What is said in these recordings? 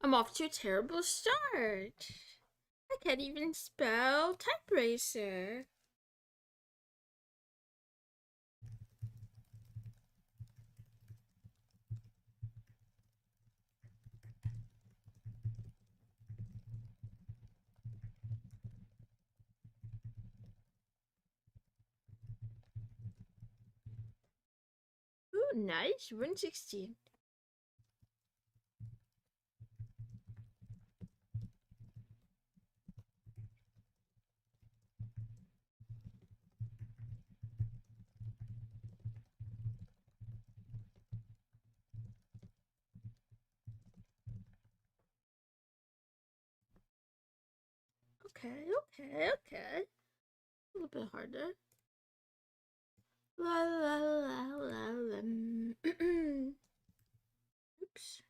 I'm off to a terrible start. I can't even spell Typeracer. Ooh, nice. 116. Okay. A little bit harder. La la la la la. Oops.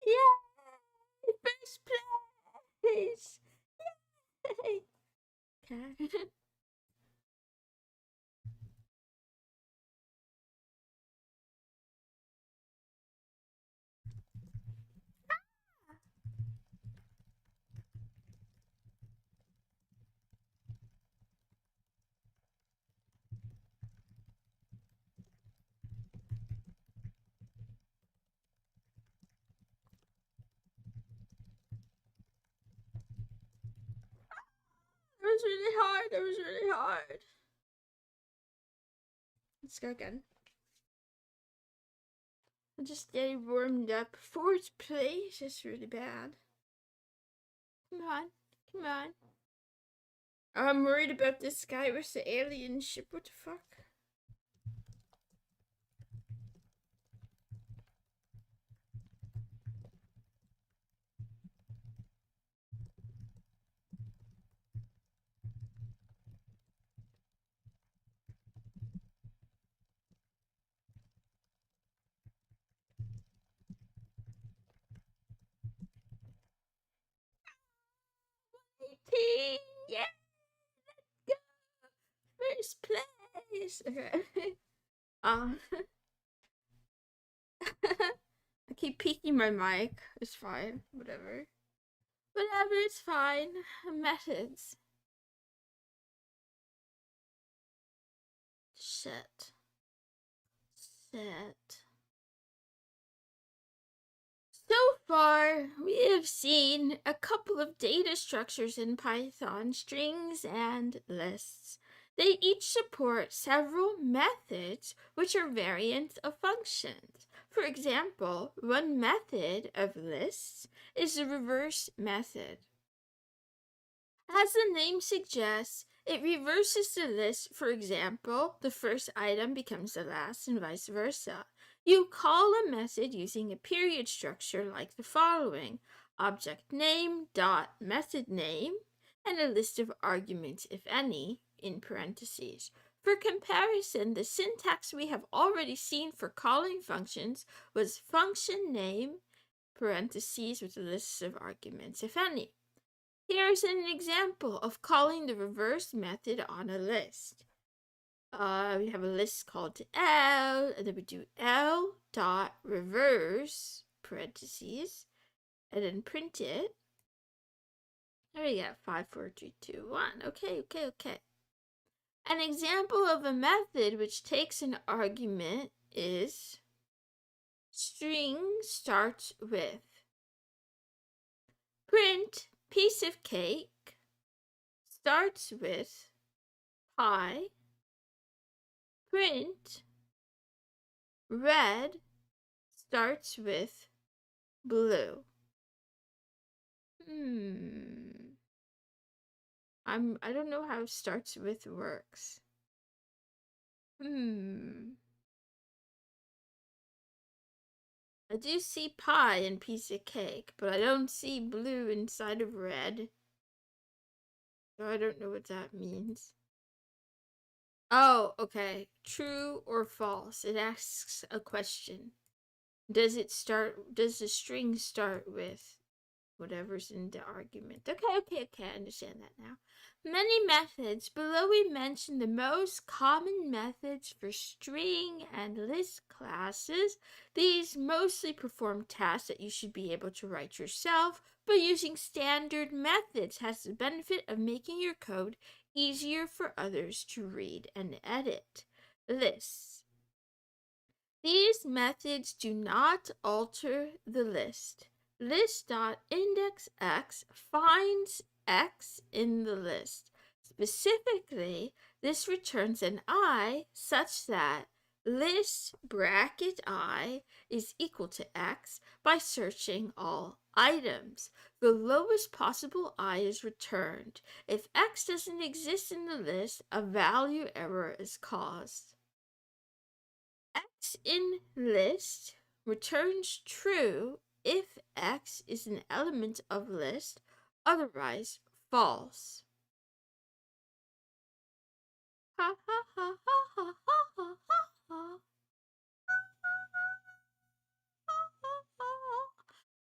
Yay! First place! Yay! Okay. That was really hard. That was really hard. Let's go again. I'm just getting warmed up. Fourth place is really bad. Come on. Come on. I'm worried about this guy with the alien ship. What the fuck? Yeah, let's go. First place. Okay. I keep peeking my mic. It's fine. Whatever. Whatever, it's fine. Methods. Shit. So far, we have seen a couple of data structures in Python, strings and lists. They each support several methods which are variants of functions. For example, one method of lists is the reverse method. As the name suggests, it reverses the list. For example, the first item becomes the last and vice versa. You call a method using a period structure like the following: object name dot method name and a list of arguments, if any, in parentheses. For comparison, the syntax we have already seen for calling functions was function name parentheses with a list of arguments, if any. Here's an example of calling the reverse method on a list. We have a list called L, and then we do L dot reverse parentheses, and then print it. There we go. 5, 4, 3, 2, 1. Okay. An example of a method which takes an argument is string starts with print piece of cake starts with pie, print red starts with blue. I don't know how starts with works. I do see pie and piece of cake, but I don't see blue inside of red. So I don't know what that means. Oh, okay. True or false? It asks a question. Does the string start with whatever's in the argument? Okay, I understand that now. Many methods. Below we mention the most common methods for string and list classes. These mostly perform tasks that you should be able to write yourself, but using standard methods has the benefit of making your code easier for others to read and edit. Lists. These methods do not alter the list. List.indexX finds X in the list. Specifically, this returns an I such that list bracket I is equal to X by searching all items. The lowest possible I is returned. If X doesn't exist in the list, a value error is caused. X in list returns true if X is an element of list, otherwise false. Ha ha ha ha ha ha ha ha.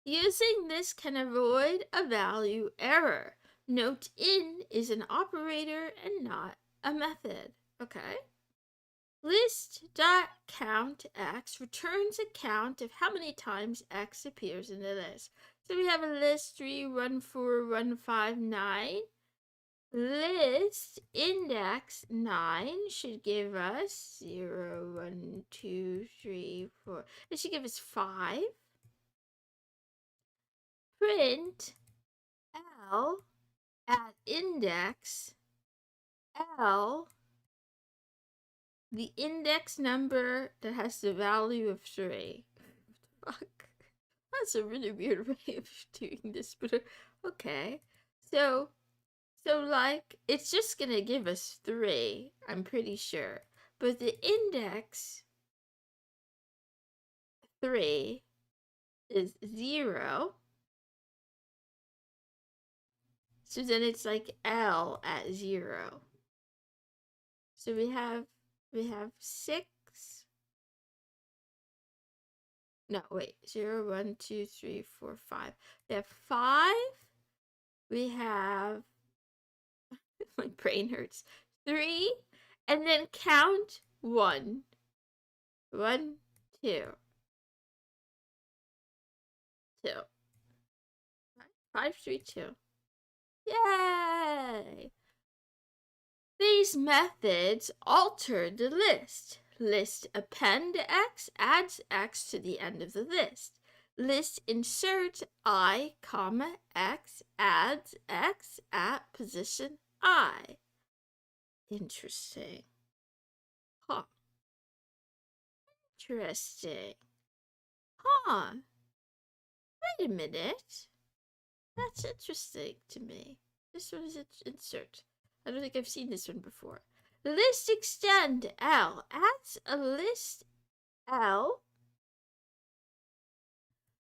Using this can avoid a value error. Note in is an operator and not a method. Okay. List.countX returns a count of how many times X appears in the list. So we have a list 314159. List index 9 should give us 0, 1, 2, 3, 4. It should give us 5. Print L at index L, the index number that has the value of 3. Fuck. That's a really weird way of doing this, but okay. So like, it's just gonna give us 3, I'm pretty sure. But the index 3 is 0. So then it's like L at 0. So we have 6. No, wait. 0, 1, 2, 3, 4, 5. We have 5. We have my brain hurts. 3, and then count 1. 1, 2. 2. 5, 3, 2. Yay! These methods alter the list. List append X adds X to the end of the list. List insert I, X adds X at position I. Interesting. Huh. Interesting. Huh. Wait a minute. That's interesting to me. This one is insert. I don't think I've seen this one before. List extend L adds a list L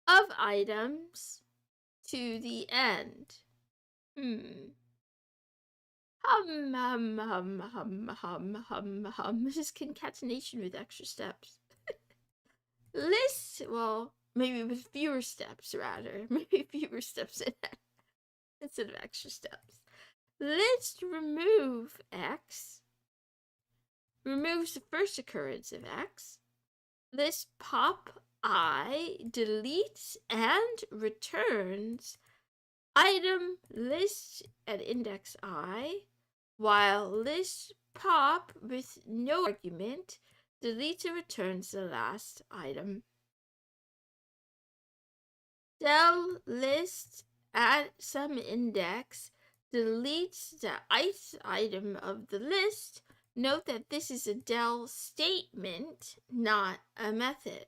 of items to the end. This is concatenation with extra steps. List, well, maybe with fewer steps, rather. Maybe fewer steps instead of extra steps. List remove X removes the first occurrence of X. List pop I deletes and returns item list at index I, while list pop with no argument deletes and returns the last item. Del list at some index deletes the ith item of the list. Note that this is a del statement, not a method.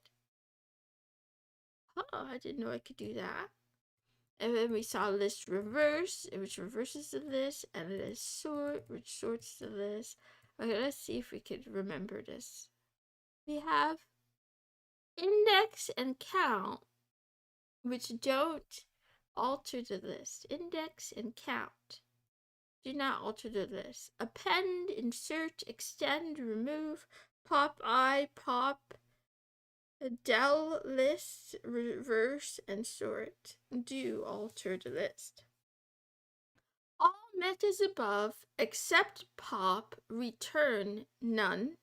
Oh, I didn't know I could do that. And then we saw list reverse, which reverses the list, and list sort, which sorts the list. Okay, let's see if we could remember this. We have index and count, which don't alter the list. Index and count do not alter the list. Append, insert, extend, remove, pop I, pop, del list, reverse, and sort do alter the list. All methods above, except pop, return none.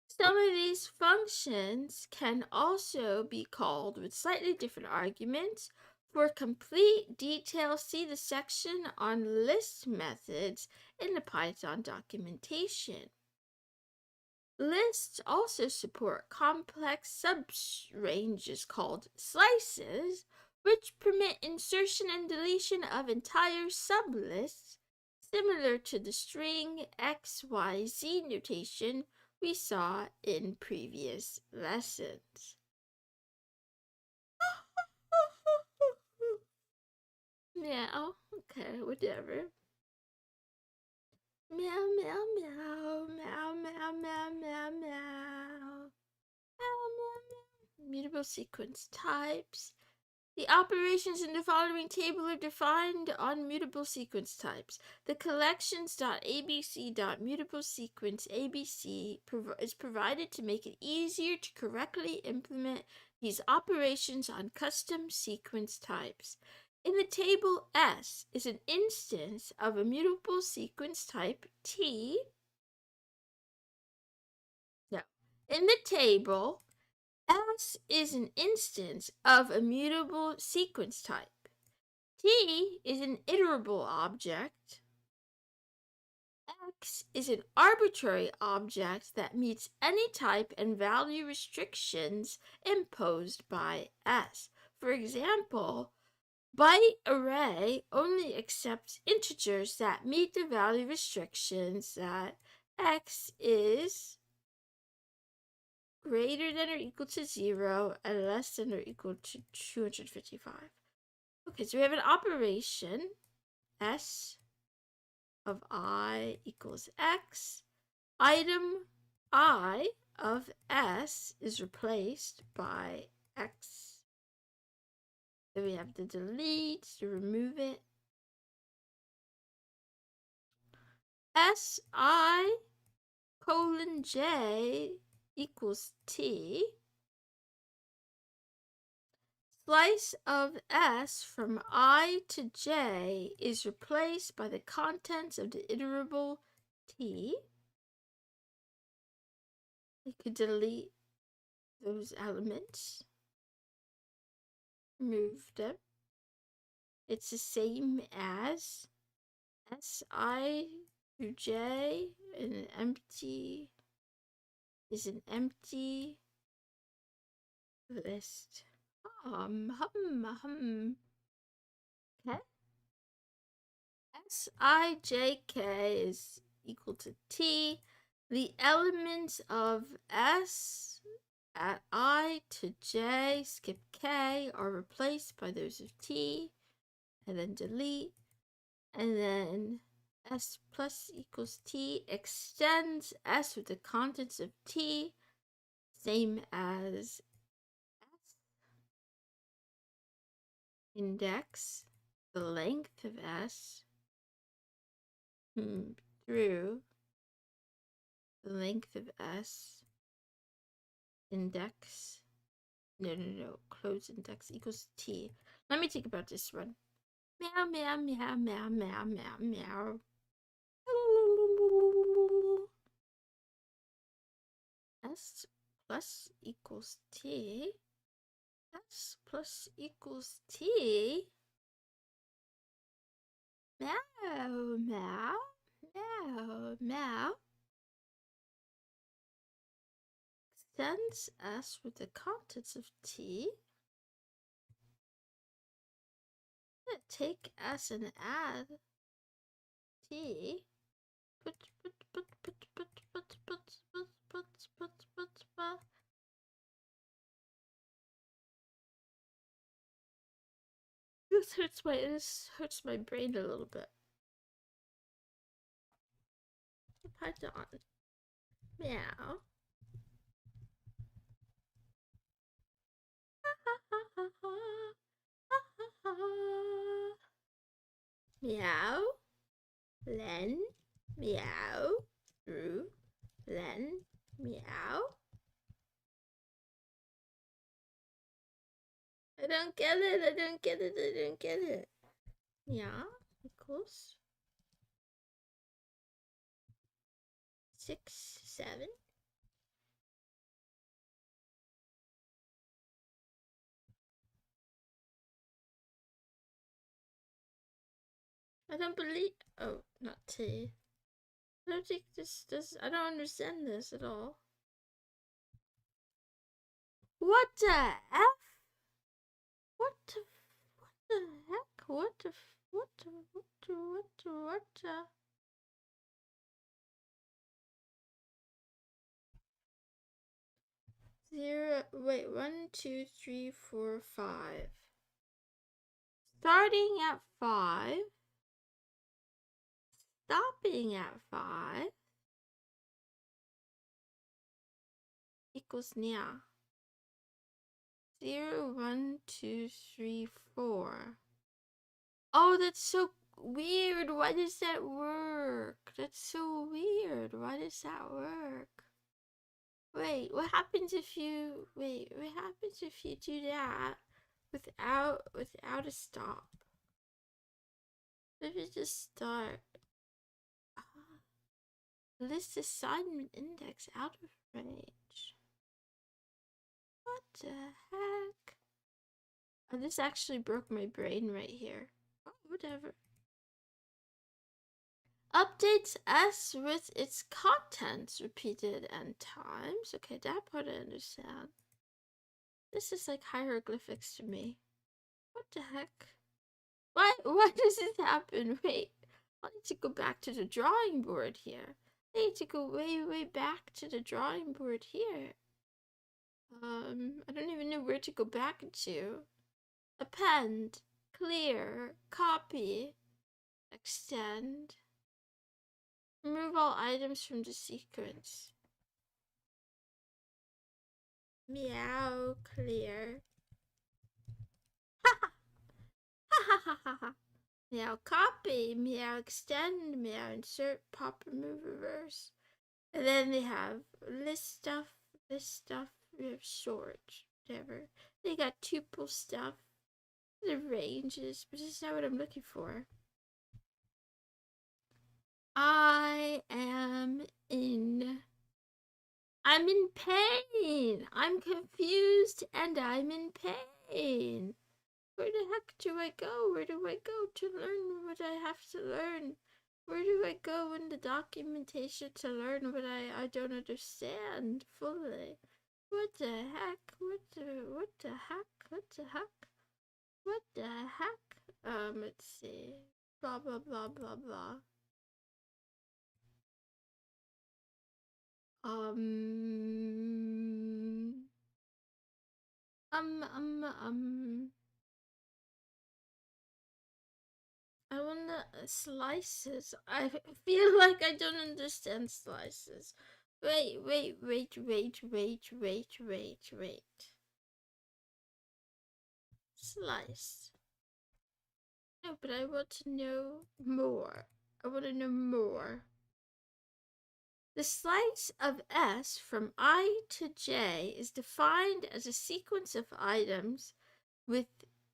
Some of these functions can also be called with slightly different arguments. For complete details, see the section on list methods in the Python documentation. Lists also support complex subranges called slices, which permit insertion and deletion of entire sublists, similar to the string XYZ notation we saw in previous lessons. Meow, okay, whatever. Meow, meow, meow, meow, meow, meow, meow, meow. Mutable sequence types. The operations in the following table are defined on mutable sequence types. The collections.abc.mutablesequence.abc is provided to make it easier to correctly implement these operations on custom sequence types. In the table, S is an instance of a mutable sequence type T. No. In the table, S is an instance of a mutable sequence type. T is an iterable object. X is an arbitrary object that meets any type and value restrictions imposed by S. For example, byte array only accepts integers that meet the value restrictions that X is greater than or equal to 0 and less than or equal to 255. Okay, so we have an operation, S of I equals X. Item I of S is replaced by X. Then we have the delete to remove it. Si colon J equals T. Slice of S from I to J is replaced by the contents of the iterable T. You could delete those elements, remove them. It's the same as Si to J, and an empty is an empty list. Okay. Sijk is equal to T. The elements of S at I to J, skip K, are replaced by those of T, and then delete. And then S plus equals T extends S with the contents of T, same as S. Index the length of S through the length of S. Index, no, close index equals T. Let me think about this one. Meow, meow, meow, meow, meow, meow, meow. S plus equals T. S plus equals T. Meow, meow, meow, meow. Extends S with the contents of T. Take S and add T. This hurts my brain a little bit. Python. Meow. Meow. Len. Meow. Roo. Len. Meow. I don't get it. I don't get it. I don't get it. Yeah. Equals 6, 7. I don't believe. Oh, not T. I don't think this. I don't understand this at all. What the F? What the heck? What the 0, wait, 1, 2, 3, 4, 5. Starting at 5. Stopping at 5. Equals nya. 0, 1, 2, 3, 4. Oh, that's so weird. Why does that work? That's so weird. Why does that work? Wait, what happens if you do that without a stop? If you just start list assignment index out of range. What the heck? Oh, this actually broke my brain right here. Oh, whatever. Updates S with its contents repeated n times. Okay, that part I understand. This is like hieroglyphics to me. What the heck? Why does this happen? Wait, I need to go back to the drawing board here. I need to go way back to the drawing board here. I don't even know where to go back to. Append, clear, copy, extend. Remove all items from the sequence. Meow, clear. Ha ha ha ha ha. Meow, copy. Meow, extend. Meow, insert, pop, remove, reverse. And then they have list stuff, we have sort, whatever. They got tuple stuff, the ranges, but this is not what I'm looking for. I'm in pain. I'm confused and I'm in pain. Where the heck do I go? Where do I go to learn what I have to learn? Where do I go in the documentation to learn what I don't understand fully? What the heck? What the heck? What the heck? What the heck? Let's see. Blah blah blah blah blah. Um. I want the slices. I feel like I don't understand slices. Wait. Slice. No, but I want to know more. I want to know more. The slice of S from I to J is defined as a sequence of items with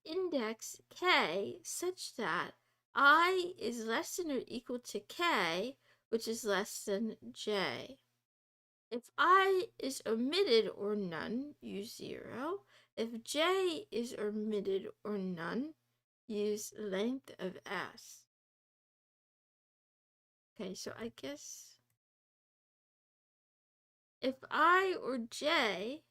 index k such that I is less than or equal to k, which is less than j. If I is omitted or none, use 0. If j is omitted or none, use length of s. Okay, so I guess if I or j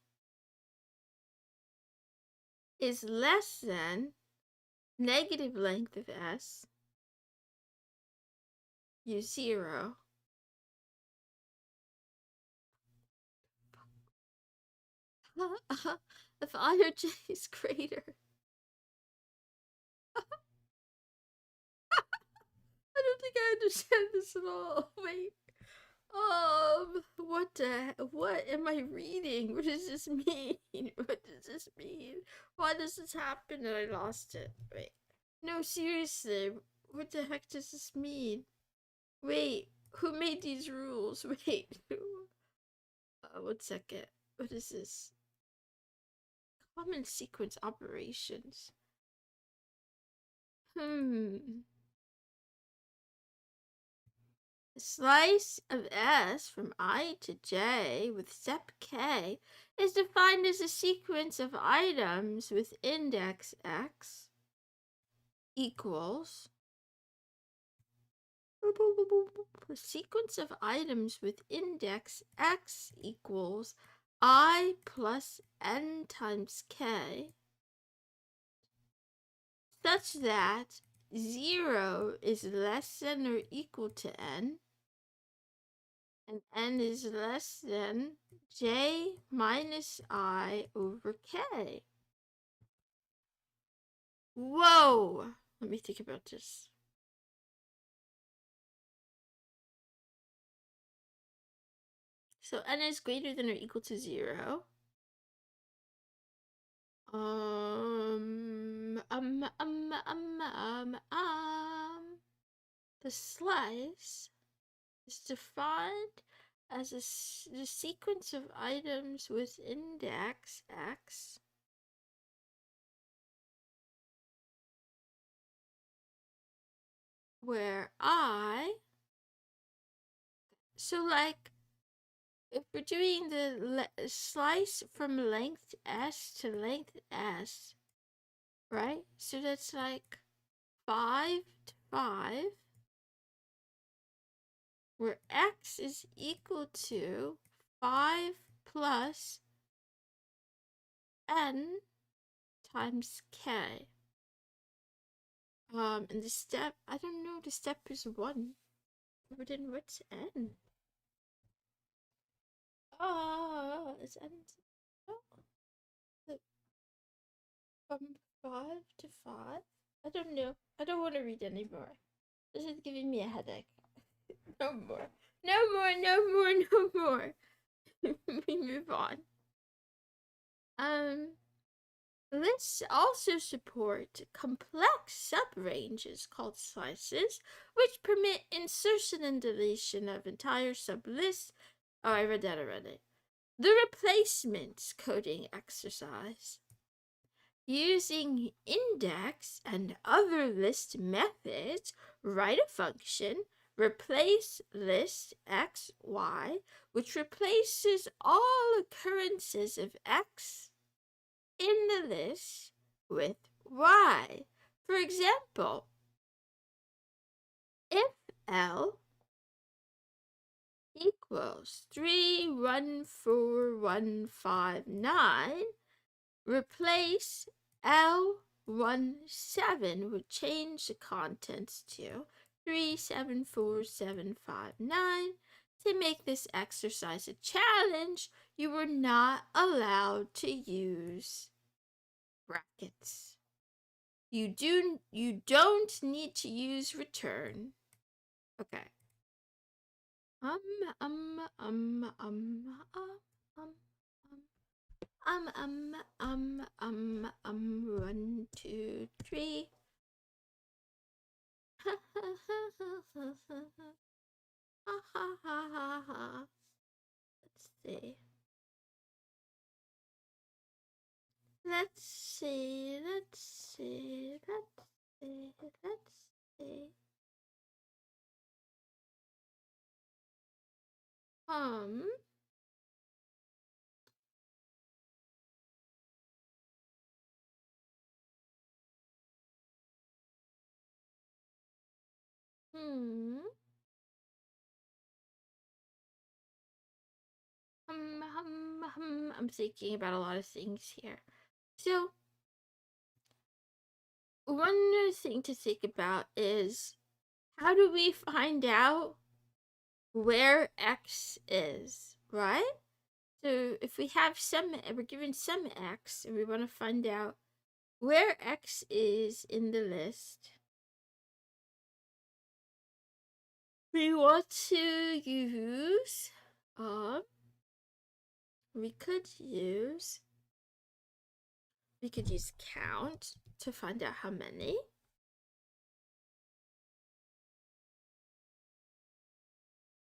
is less than negative length of s, use 0. If I or j is greater I understand this at all. Wait. What am I reading? What does this mean? What does this mean? Why does this happen and I lost it? Wait. No, seriously. What the heck does this mean? Wait, who made these rules? Wait. 1 second. What is this? Common sequence operations. A slice of S from I to J with step K is defined as a sequence of items with index X equals a sequence of items with index X equals I plus N times K, such that 0 is less than or equal to N, and N is less than J minus I over K. Whoa! Let me think about this. So N is greater than or equal to 0. The slice is defined as the sequence of items with index X where so like if we're doing the slice from length S to length S, right? So that's like 5 to 5, where X is equal to 5 plus N times K. And the step, I don't know, the step is 1. But then what's N? It's N. Oh, from 5 to 5? I don't know. I don't want to read anymore. This is giving me a headache. No more. No more, no more, no more. We move on. Lists also support complex subranges called slices, which permit insertion and deletion of entire sublists. Oh, I read that already. The replacements coding exercise. Using index and other list methods, write a function, replace list x, y, which replaces all occurrences of x in the list with y. For example, if L equals 314159, replace L17 would change the contents to 374759. To make this exercise a challenge, you were not allowed to use brackets. You don't need to use return. Okay. One, two, three. Ha ha ha ha ha ha ha ha ha ha. Let's see. Let's see. Let's see. Let's see. Let's see. I'm thinking about a lot of things here. So, one thing to think about is, how do we find out where X is, right? So if we have we're given some X, and we want to find out where X is in the list, we want to use, we could use count to find out how many.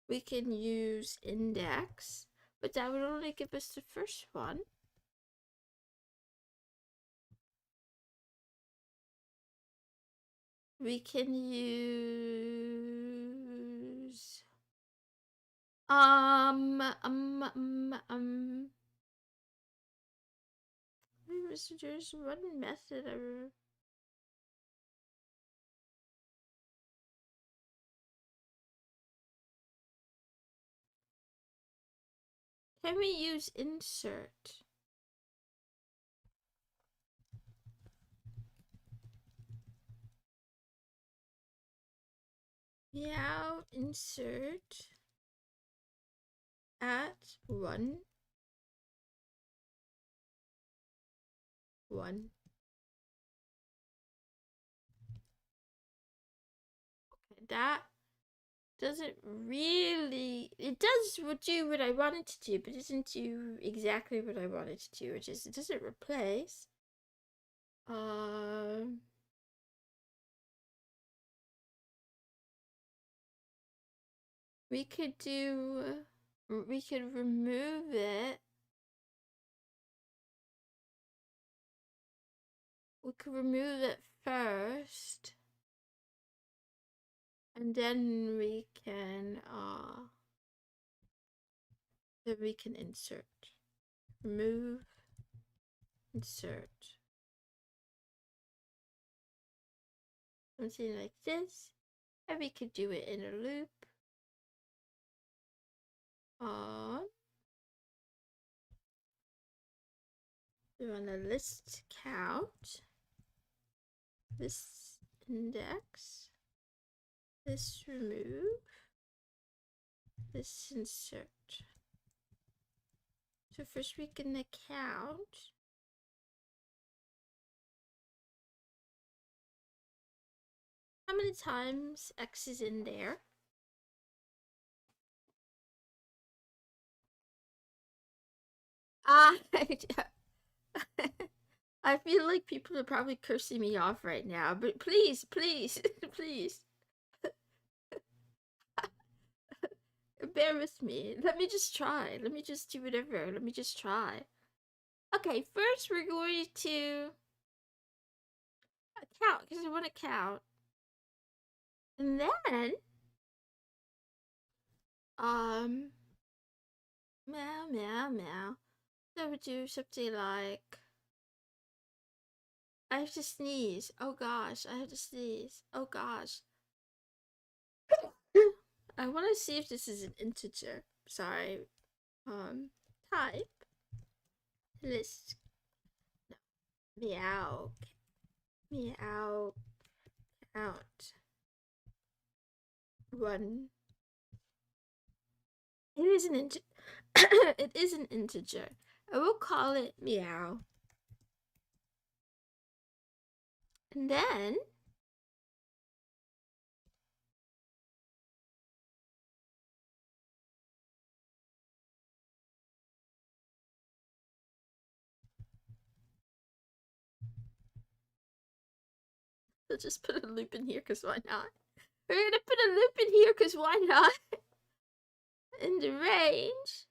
We can use index, but that would only give us the first one. We can use there's one method Can we use insert? Meow insert at 1 1. Okay, that doesn't really, it does do what I want it to do, but it doesn't do exactly what I want it to do, which is it doesn't replace. We could remove it. We could remove it first, and then we can insert. Remove, insert. Something like this. And we could do it in a loop. We want to list count, this index, this remove, this insert. So first we can count. How many times X is in there? I feel like people are probably cursing me off right now, but please, please, please. Bear with me. Let me just try. Let me just do whatever. Let me just try. Okay, first we're going to count, because I want to count. And then, meow, meow, meow. So we do something like, I have to sneeze. Oh gosh, I have to sneeze. Oh gosh. I want to see if this is an integer. Sorry. Type list. No. Meow. Meow. Count. 1. It is an integer. It is an integer. I will call it meow. And then let's just put a loop in here because why not? We're gonna put a loop in here because why not? In the range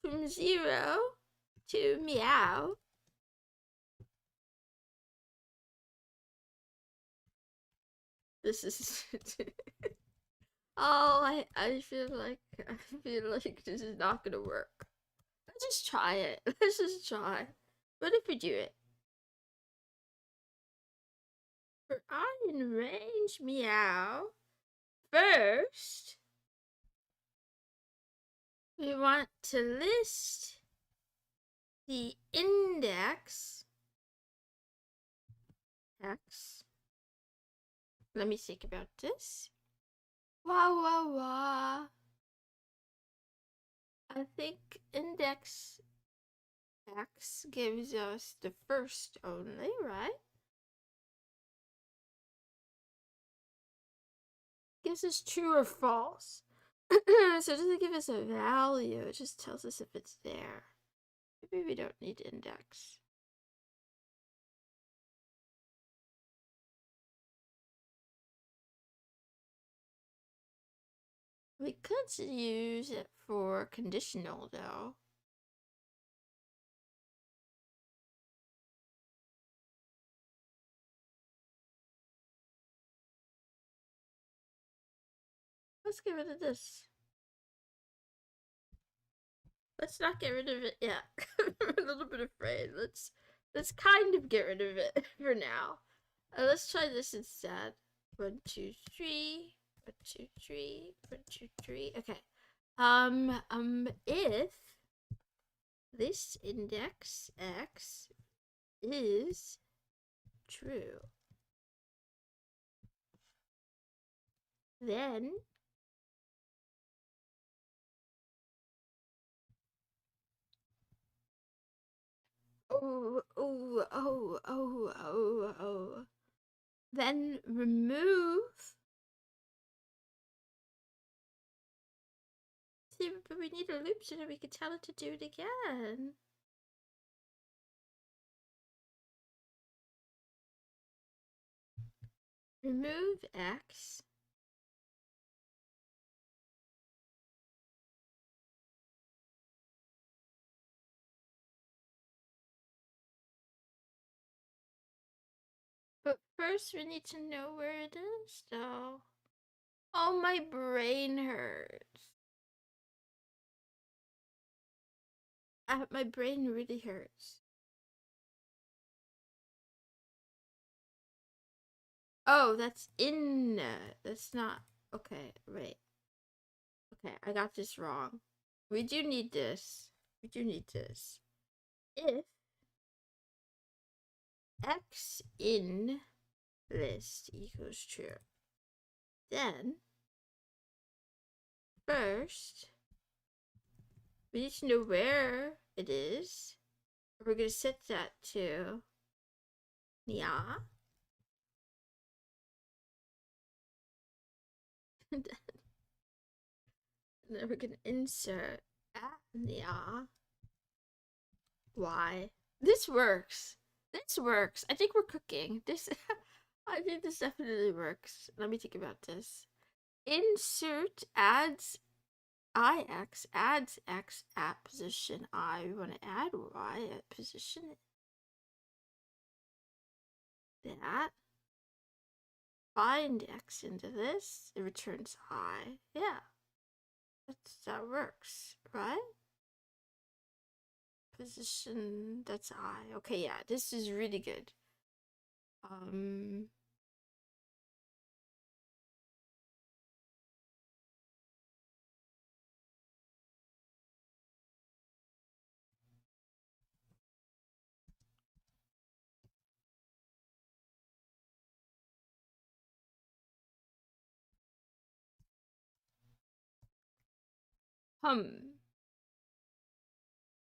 from 0 to meow. This is oh, I feel like this is not gonna work. Let's just try it. Let's just try. What if we do it? For I in range meow, first we want to list the index X. Let me think about this. Wah wah wah. I think index X gives us the first only, right? Gives us true or false. So it doesn't give us a value, it just tells us if it's there. Maybe we don't need index. We could use it for conditional though. Let's get rid of this. Let's not get rid of it yet. I'm a little bit afraid. Let's kind of get rid of it for now. Let's try this instead. 1, 2, 3. 1, 2, 3. 1, 2, 3. Okay. If this index x is true, then then remove. See, but we need a loop so that we can tell it to do it again. Remove x. But first we need to know where it is, though. Oh, my brain hurts. My brain really hurts. Oh, that's in. That's not. Okay, right. Okay, I got this wrong. We do need this. We do need this. If x in list equals true, then first we need to know where it is. We're gonna set that to yeah. And then we're gonna insert yeah. Why? This works. This works. I think we're cooking. This I think this definitely works. Let me think about this. Insert adds ix adds x at position I. We want to add y at position that. Bind x into this. It returns I. Yeah. That works, right? Position, that's I. Okay, yeah, this is really good. Hum.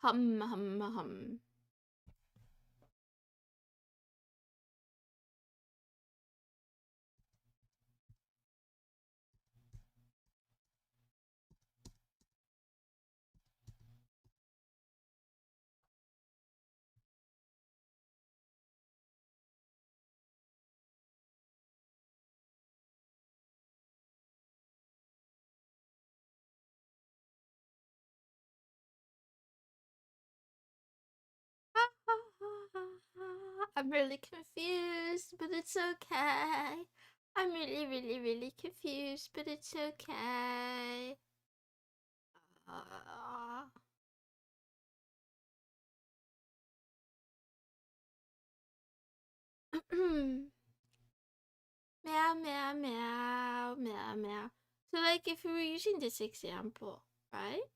Hum, hum, hum. I'm really confused, but it's okay. I'm really, really, really confused, but it's okay. Meow, meow, meow, meow, meow. So, like, if we were using this example, right?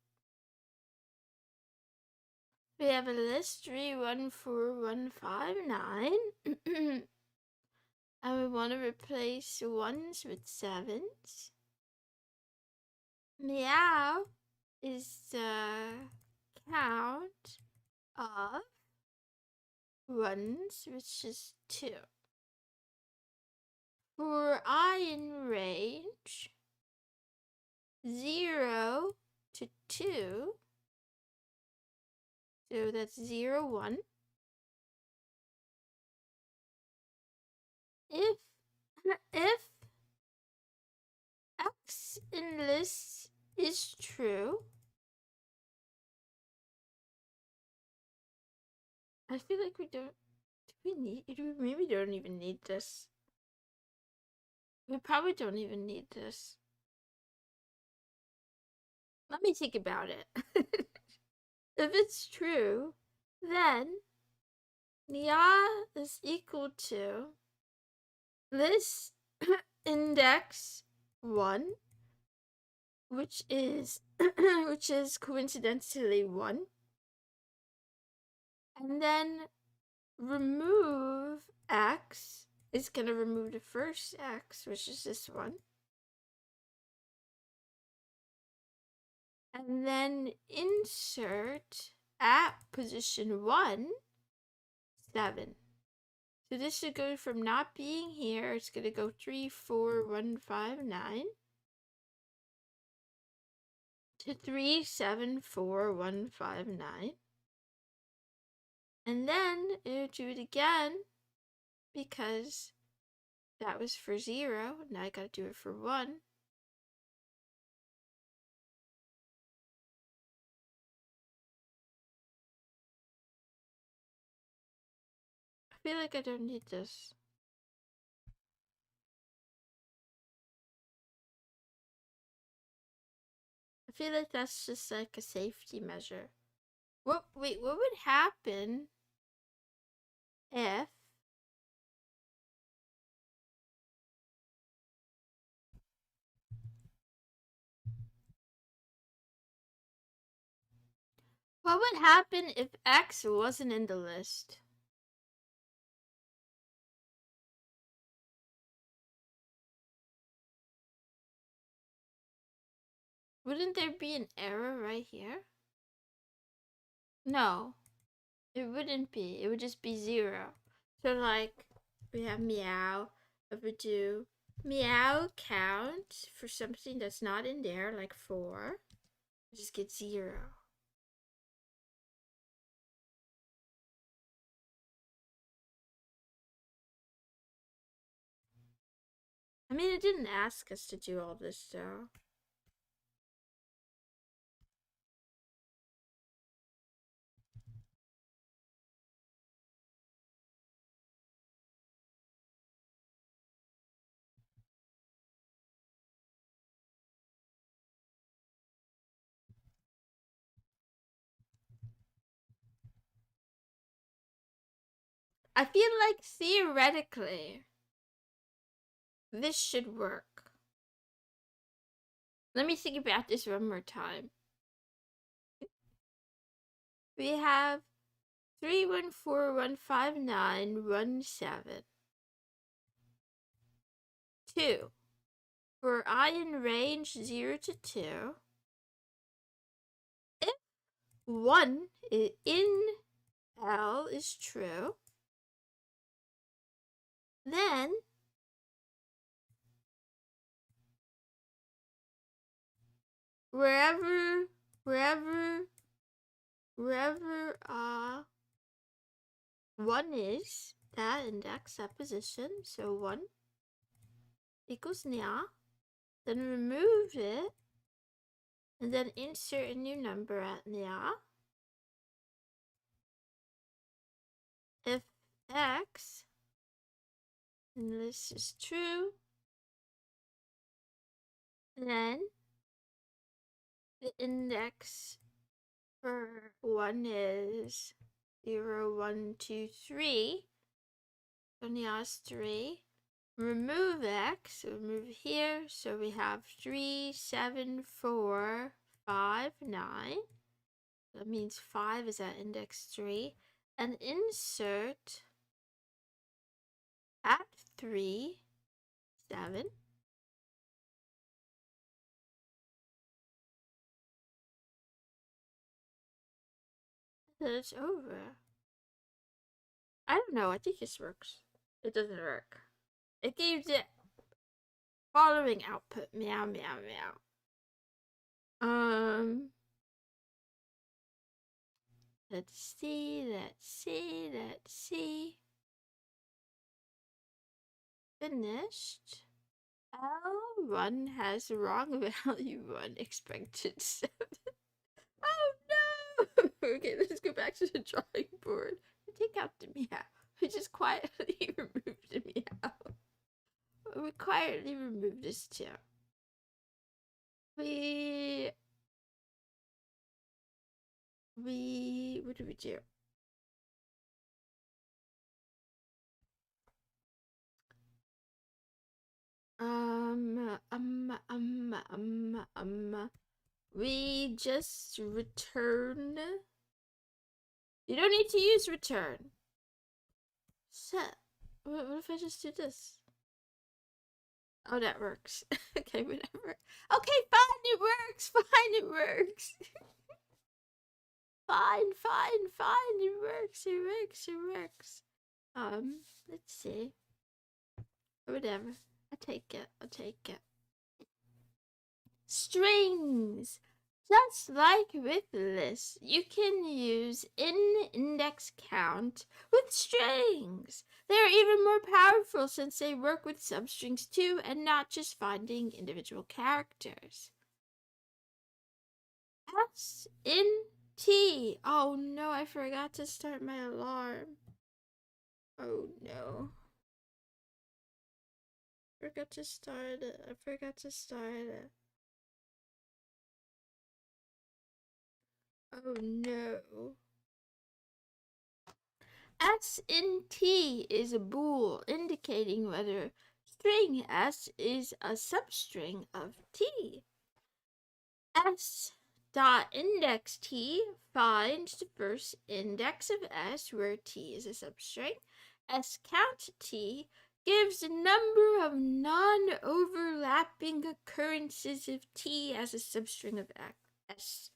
We have a list 314159. And we want to replace ones with sevens. Meow is the count of ones, which is 2. for I in range 0 to 2, so that's 0, 1. If x in list is true, I feel like we don't. We maybe don't even need this. We probably don't even need this. Let me think about it. If it's true, then Nia is equal to this index 1, which is which is coincidentally 1, and then remove x is gonna remove the first x, which is this one, and then insert at position 1 7. So this should go from not being here, it's gonna go 3 4 1 5 9 to 3 7 4 1 5 9, and then it'll do it again because that was for 0. Now I gotta do it for 1. I feel like I don't need this. I feel like that's just like a safety measure. What would happen if what would happen if X wasn't in the list? Wouldn't there be an error right here? No, it wouldn't be. It would just be 0. So like we have meow, if we do meow count for something that's not in there, like 4, we just get 0. I mean, it didn't ask us to do all this though. I feel like theoretically this should work. Let me think about this one more time. We have 314159117. 2. For I in range 0 to 2. If 1 in L is true, then wherever 1 is, that index, that position, so 1 equals nya, then remove it, and then insert a new number at nya. If x, and this is true, then the index for 1 is 0, 1, 2, 3. So now it's 3. Remove x, so remove here. So we have 3, 7, 4, 5, 9. That means 5 is at index 3. And insert at 3, 7. Then it's over. I don't know. I think this works. It doesn't work. It gives it following output. Meow, meow, meow. Let's see. Finished. L1 has wrong value 1 expected 7. Oh no! Okay, let's go back to the drawing board. Take out the meow. We just quietly removed the meow. We quietly removed this too. What do we do? We just return. You don't need to use return. Set. What if I just do this? Oh, that works. Okay, whatever. Okay, fine, it works. Fine, it works. Fine, it works. It works. Let's see. Whatever. I'll take it. Strings. Just like with lists, you can use index count with strings. They are even more powerful since they work with substrings too and not just finding individual characters. S in T. Oh no, I forgot to start my alarm. Oh no. I forgot to start it. Oh no. S in T is a bool indicating whether string S is a substring of T. S dot index T finds the first index of S where T is a substring. S count T gives the number of non-overlapping occurrences of T as a substring of S.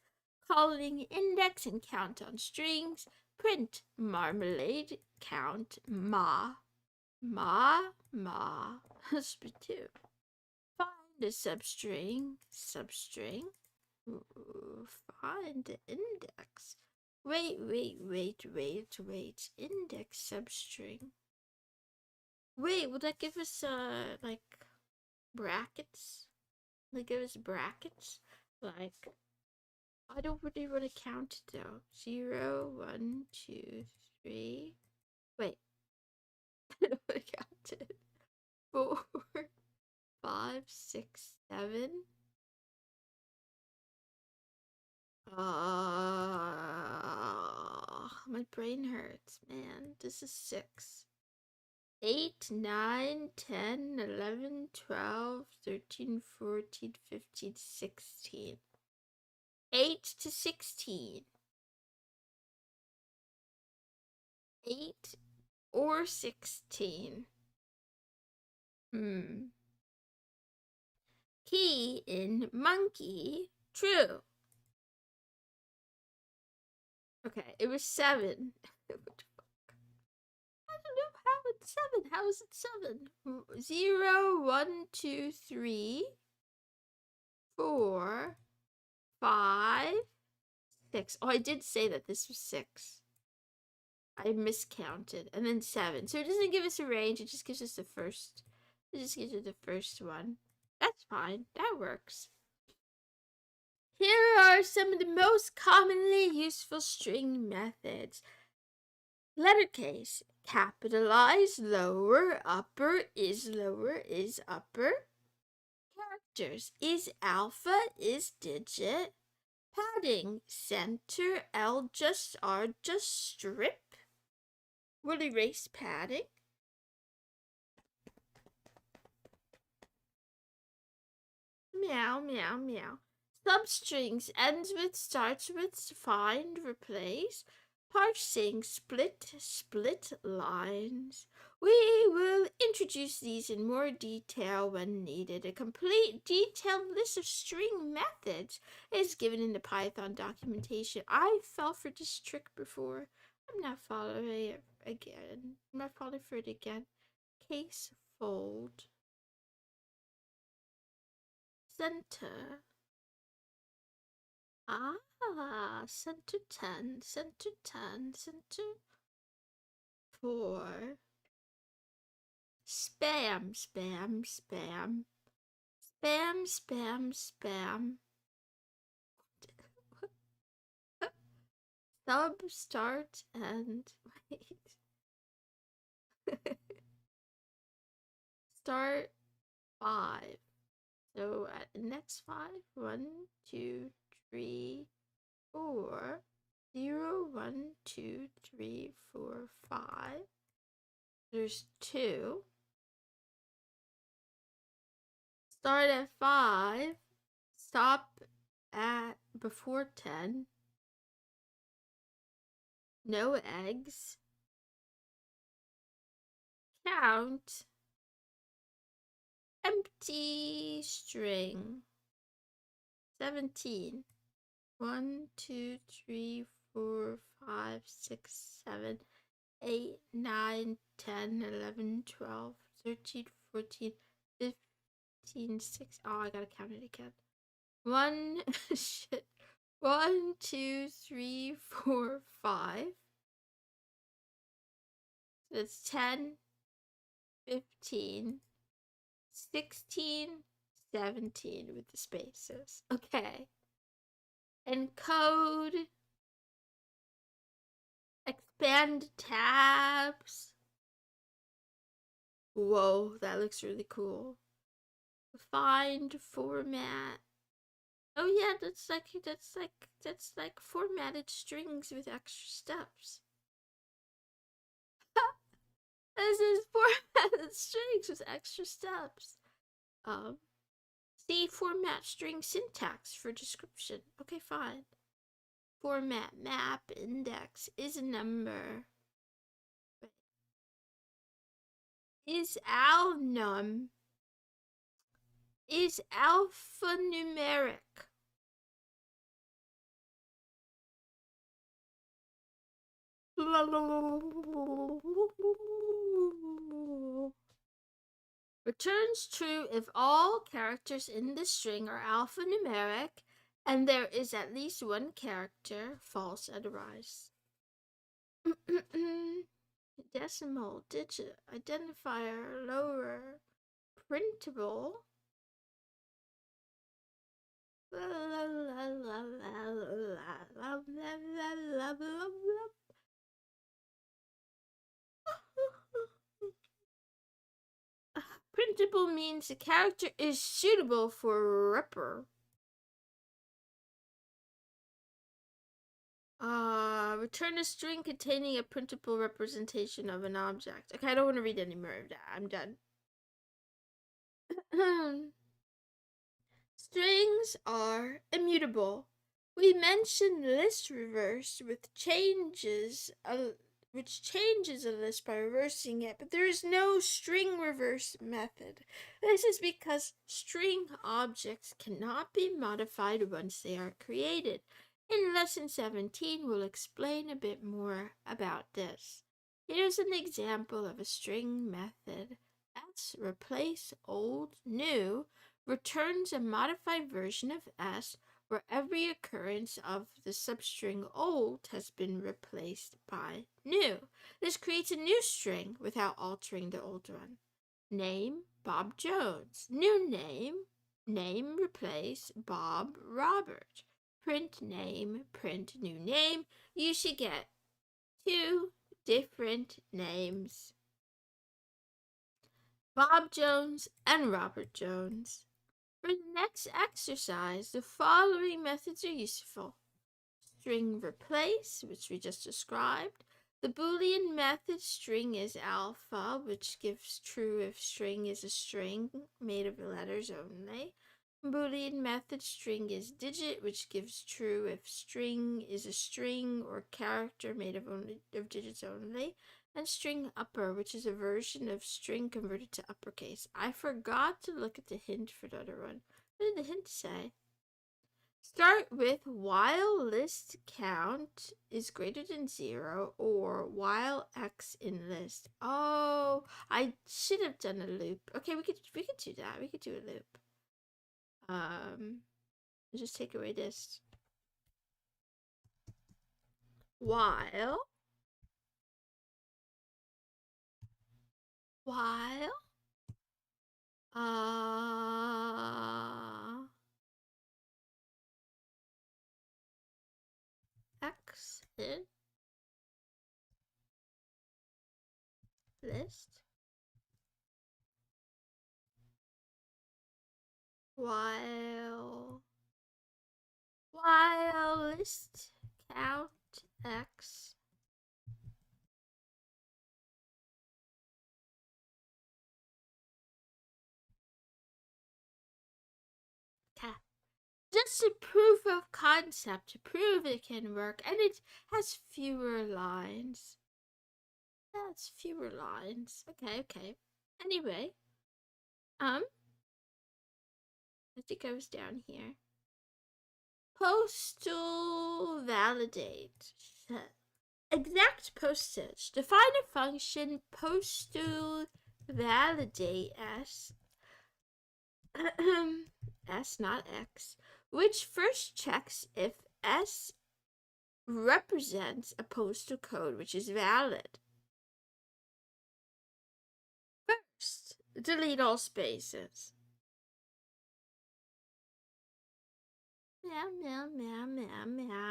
Calling index and count on strings. Print marmalade count ma. Split 2. Find a substring. Find the index. Wait. Index substring. Wait, will that give us like brackets? Like give us brackets? Like I don't really want to count it though. 0, 1, 2, 3. Wait. I don't want to count it. 4, 5, 6, 7. My brain hurts, man. This is 6. 8, 9, 10, 11, 12, 13, 14, 15, 16. 8 to 16. 8 or 16. Key in monkey, true. Okay, it was 7. I don't know how it's 7. How is it 7? 0, 1, 2, 3, 4, 5, 6. Oh, I did say that this was 6. I miscounted. And then 7. So it doesn't give us a range. It just gives us the first. It just gives us the first one. That's fine. That works. Here are some of the most commonly useful string methods. Letter case. Capitalize, lower, upper, is lower, is upper. Characters. Is alpha, is digit. Padding. Center, L just, R just, strip. Will erase padding. Meow, meow, meow. Substrings ends with, starts with, find, replace. Parsing, split lines. We will introduce these in more detail when needed. A complete detailed list of string methods is given in the Python documentation. I fell for this trick before. I'm not following it again. I'm not falling for it again. Case fold. center. Center 10, center 10, center 4. Spam, spam, spam. Spam, spam, spam. Sub, start, and wait. Start 5. So at the next 5, 1, 2, 3, 4, 0, 1, 2, 3, 4, 5. There's 2. Start at 5. Stop at before 10. No eggs. Count. Empty string. 17. 1, 2, 3, 4, 5, 6, 7, 8, 9, 10, 11, 12, 13, 14, 15, 6. Oh, I gotta count it again. 1, shit. 1, 2, 3, 4, 5. So that's 10, 15, 16, 17 with the spaces. Okay. Encode. Expand tabs. Whoa, that looks really cool. Find format. Oh yeah, that's like formatted strings with extra steps. This is formatted strings with extra steps. See format string syntax for description. Okay, fine. Format map index is a number. Is alnum. Is alphanumeric. Returns true if all characters in the string are alphanumeric and there is at least one character false otherwise. Decimal, digit, identifier, lower, printable. Printable means the character is suitable for Ripper. Return a string containing a printable representation of an object. Okay, I don't want to read any more of that. I'm done. Strings are immutable. We mentioned list reverse which changes a list by reversing it, but there is no string reverse method. This is because string objects cannot be modified once they are created. In lesson 17, we'll explain a bit more about this. Here's an example of a string method. S replace old new returns a modified version of S where every occurrence of the substring old has been replaced by new. This creates a new string without altering the old one. Name, Bob Jones. New name, name replace Bob Robert. Print name, print new name. You should get 2 different names. Bob Jones and Robert Jones. For the next exercise, the following methods are useful. String replace, which we just described. The Boolean method string is alpha, which gives true if string is a string made of letters only. Boolean method string is digit, which gives true if string is a string or character made of digits only. And string upper, which is a version of string converted to uppercase. I forgot to look at the hint for the other one. What did the hint say? Start with while list count is greater than 0 or while x in list. Oh, I should have done a loop. Okay, we could do that. We could do a loop. just take away this. While X in list while list count X cat. Just a proof of concept to prove it can work, and it has fewer lines. That's fewer lines. Okay. Anyway, I think I was down here. Postal validate. Exact postage. Define a function postal validate as S not X, which first checks if S represents a postal code which is valid. First, delete all spaces. Meow.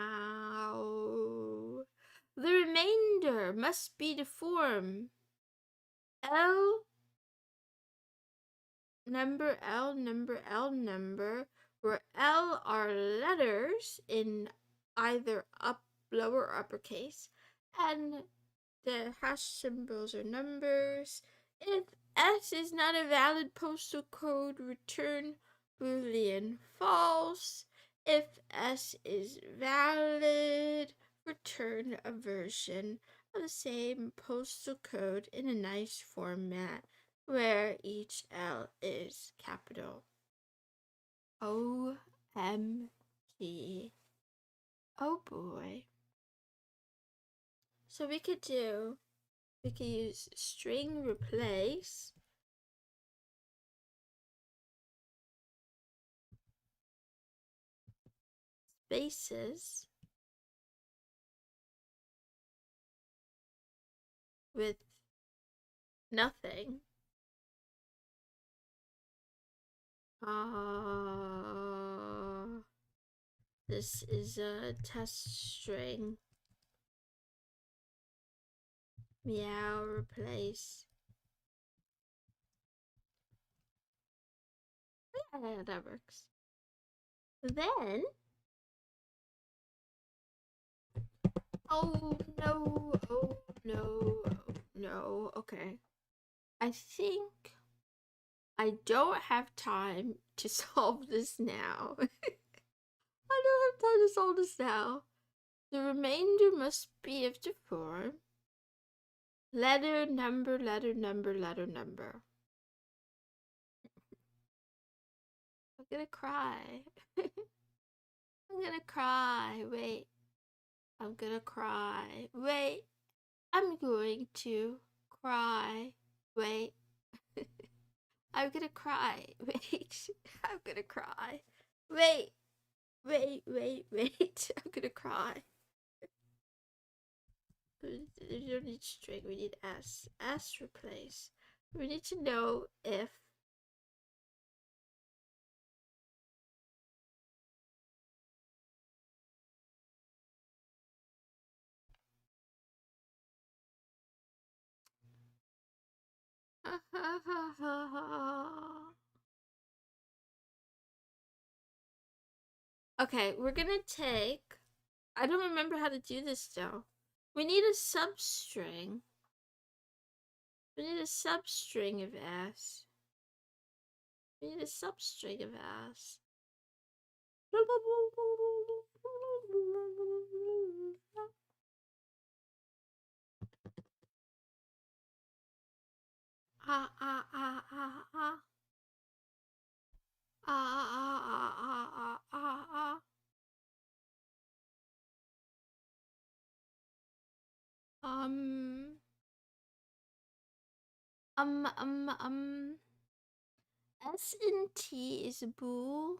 The remainder must be the form L number, where L are letters in either lower or uppercase, and the hash symbols are numbers. If S is not a valid postal code, return Boolean false. If S is valid, return a version of the same postal code in a nice format where each L is capital. OMG. Oh boy. So we could use string replace spaces with nothing. This is a test string. Meow replace. Yeah, that works. Then, oh no. Okay. I think I don't have time to solve this now. I don't have time to solve this now. The remainder must be of the form letter, number. I'm gonna cry. I'm gonna cry. Wait. I'm gonna cry. Wait. I'm going to cry. Wait. I'm gonna cry. Wait. I'm gonna cry. Wait. I'm gonna cry. We don't need string, we need S. S replace. We need to know if okay, we're gonna take, I don't remember how to do this though. We need a substring. We need a substring of S. We need a substring of S. S and T is bool.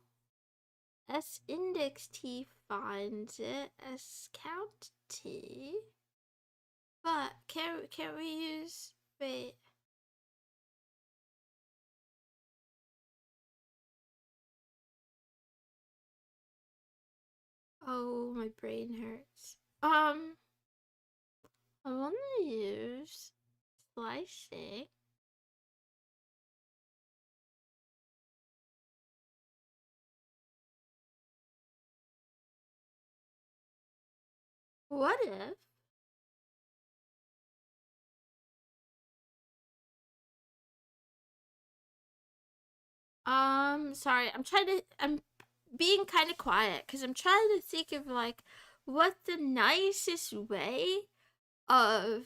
S index T finds it. S count T. But can we use wait? Oh, my brain hurts. I want to use slicing. What if sorry, I'm being kind of quiet because I'm trying to think of like what the nicest way of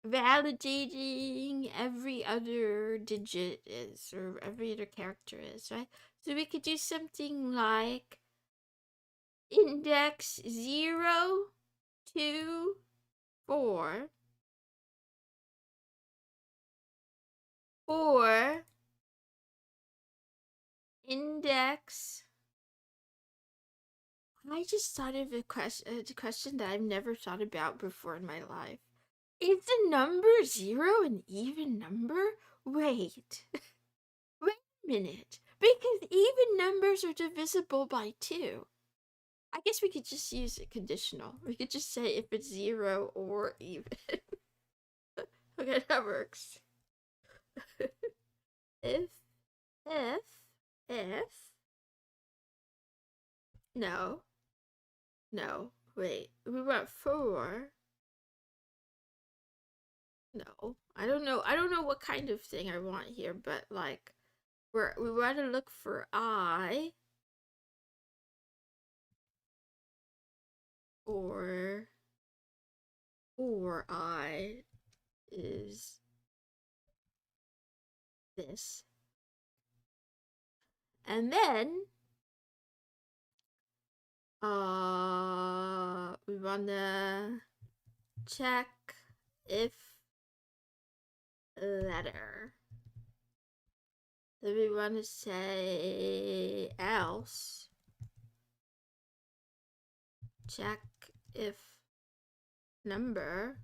validating every other digit is, or every other character is, right? So we could do something like index 0, 2, 4, or index. I just thought of a question that I've never thought about before in my life. Is the number 0 an even number? Wait. Wait a minute. Because even numbers are divisible by 2. I guess we could just use a conditional. We could just say if it's 0 or even. Okay, that works. if, if. No. No. Wait. We want 4. No. I don't know. I don't know what kind of thing I want here, but like, we want to look for I. Or I is this. And then we wanna check if letter. Then we wanna say else. Check if number.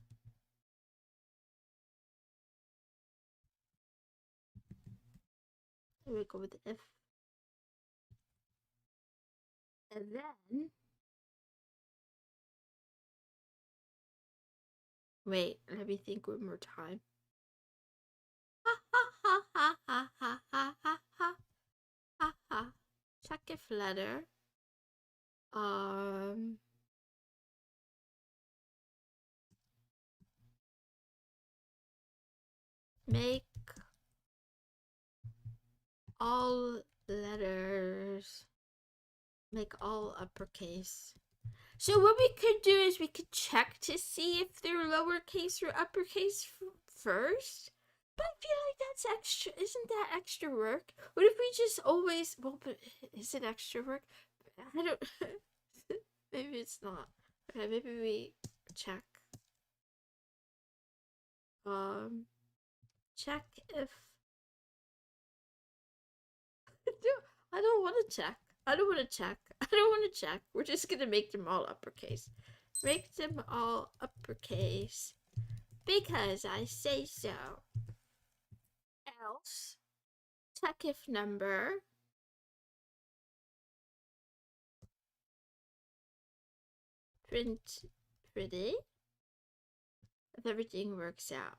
Here we go with if. And then wait, let me think one more time. Ha ha ha ha ha ha ha ha ha ha ha. Check if letter. Make all letters. Make all uppercase. So what we could do is we could check to see if they're lowercase or uppercase first. But I feel like that's extra. Isn't that extra work? What if we just always? Well, but is it extra work? I don't. Maybe it's not. Okay, maybe we check. Check if. I don't want to check. I don't want to check. I don't want to check. We're just gonna make them all uppercase. Make them all uppercase because I say so. Else, check if number. Print pretty. If everything works out.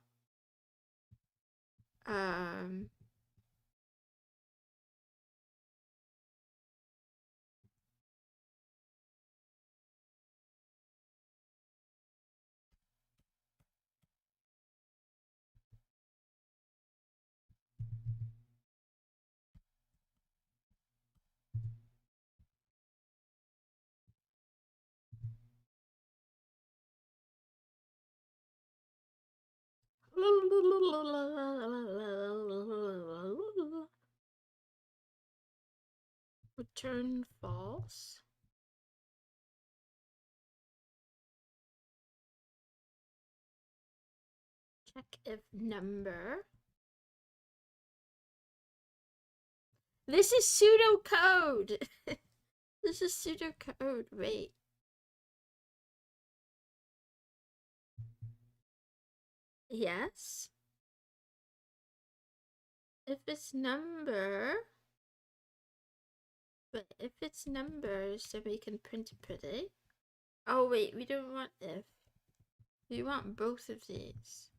Return false. Check if number. This is pseudocode. This is pseudocode. Wait. Yes. If it's number. But if it's numbers, then we can print pretty. Oh wait, we don't want if. We want both of these.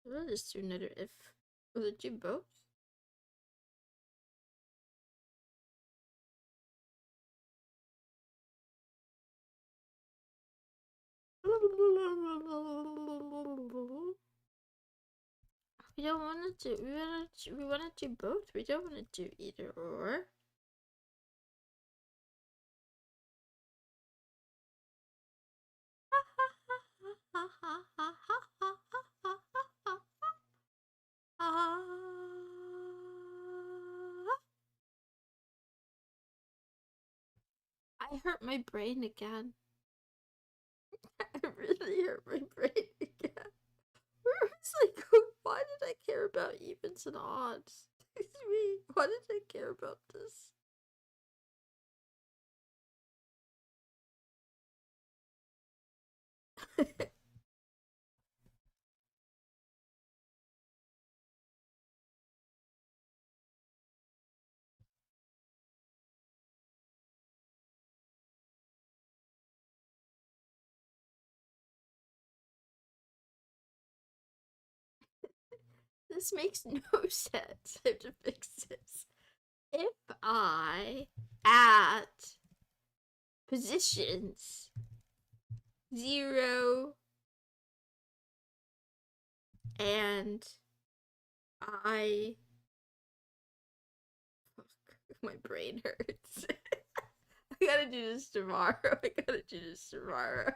We'll just do another if. Will it do both? We don't want to do. We want to do both. We don't want to do either or. I hurt my brain again. I really hurt my brain again. It's like, why did I care about evens and odds? Excuse me, why did I care about this? This makes no sense. I have to fix this. If I at positions 0 and I my brain hurts. I gotta do this tomorrow. I gotta do this tomorrow.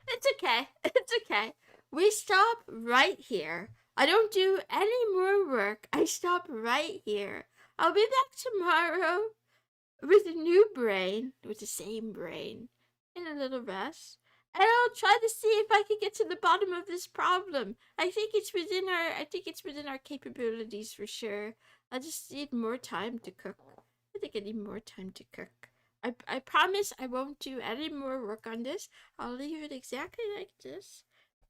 It's okay. It's okay. We stop right here. I don't do any more work. I stop right here. I'll be back tomorrow with a new brain, with the same brain, and a little rest. And I'll try to see if I can get to the bottom of this problem. I think it's within our capabilities for sure. I just need more time to cook. I think I need more time to cook. I promise I won't do any more work on this. I'll leave it exactly like this.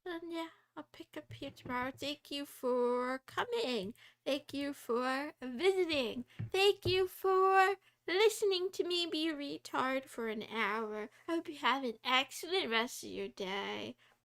And yeah, I'll pick up here tomorrow. Thank you for coming. Thank you for visiting. Thank you for listening to me be a retard for an hour. I hope you have an excellent rest of your day.